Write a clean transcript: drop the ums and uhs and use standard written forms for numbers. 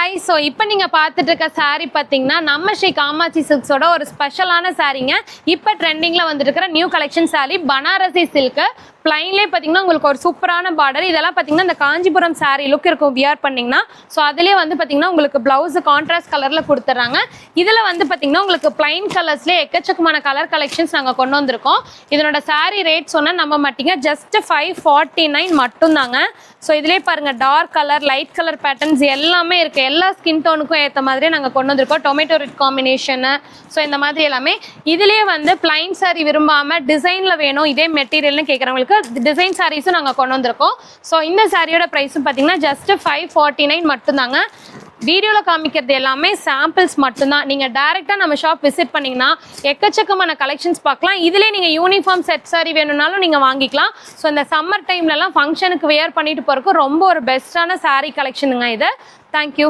Hi. So இப்போ நீங்கள் பார்த்துட்டு இருக்க சாரீ பார்த்தீங்கன்னா நம்ம ஸ்ரீ காமாட்சி சில்க்ஸோட ஒரு ஸ்பெஷலான சாரீங்க. இப்போ ட்ரெண்டிங்கில் வந்துட்டு இருக்கிற new collection sari Banarasi silk. பிளைன்லேயே பார்த்தீங்கன்னா உங்களுக்கு ஒரு சூப்பரான பார்டர். இதெல்லாம் பார்த்தீங்கன்னா இந்த காஞ்சிபுரம் சாரீ லுக் இருக்கும் வியர் பண்ணிங்கன்னா. ஸோ அதிலே வந்து பார்த்தீங்கன்னா உங்களுக்கு ப்ளவுஸு கான்ட்ராஸ்ட் கலரில் கொடுத்துட்றாங்க. இதில் வந்து பார்த்தீங்கன்னா உங்களுக்கு பிளைன் கலர்ஸ்லேயே எக்கச்சக்கமான கலர் கலெக்ஷன்ஸ் நாங்கள் கொண்டு வந்திருக்கோம். இதனோட சாரீ ரேட் சொன்னால் நம்ப மாட்டீங்க, ஜஸ்ட் 549 மட்டும்தாங்க. ஸோ இதிலே பாருங்கள் dark colour, light colour patterns எல்லாமே இருக்குது. எல்லா ஸ்கின் டோனுக்கும் ஏற்ற மாதிரி நாங்கள் கொண்டு வந்திருக்கோம். டொமேட்டோ ரெட் காம்பினேஷனு, ஸோ இந்த மாதிரி எல்லாமே. இதுலேயே வந்து பிளைன் சாரீ விரும்பாமல் டிசைனில் வேணும் இதே மெட்டீரியல்னு கேட்குறவங்களுக்கு டிசைன் சாரீஸும் நாங்கள் கொண்டு வந்திருக்கோம். ஸோ இந்த சாரியோட ப்ரைஸும் பார்த்தீங்கன்னா ஜஸ்ட் 549 மட்டும்தாங்க. வீடியோவில் காமிக்கிறது எல்லாமே சாம்பிள்ஸ் மட்டும்தான். நீங்கள் டேரெக்டாக நம்ம ஷாப் விசிட் பண்ணிங்கன்னா எக்கச்சக்கமான கலெக்ஷன்ஸ் பார்க்கலாம். இதிலே நீங்கள் யூனிஃபார்ம் செட் சாரி வேணும்னாலும் நீங்கள் வாங்கிக்கலாம். ஸோ இந்த சம்மர் டைம்லலாம் ஃபங்க்ஷனுக்கு வியர் பண்ணிட்டு போகிறதுக்கு ரொம்ப ஒரு பெஸ்ட்டான சாரீ கலெக்ஷனுங்க இது. தேங்க்யூ.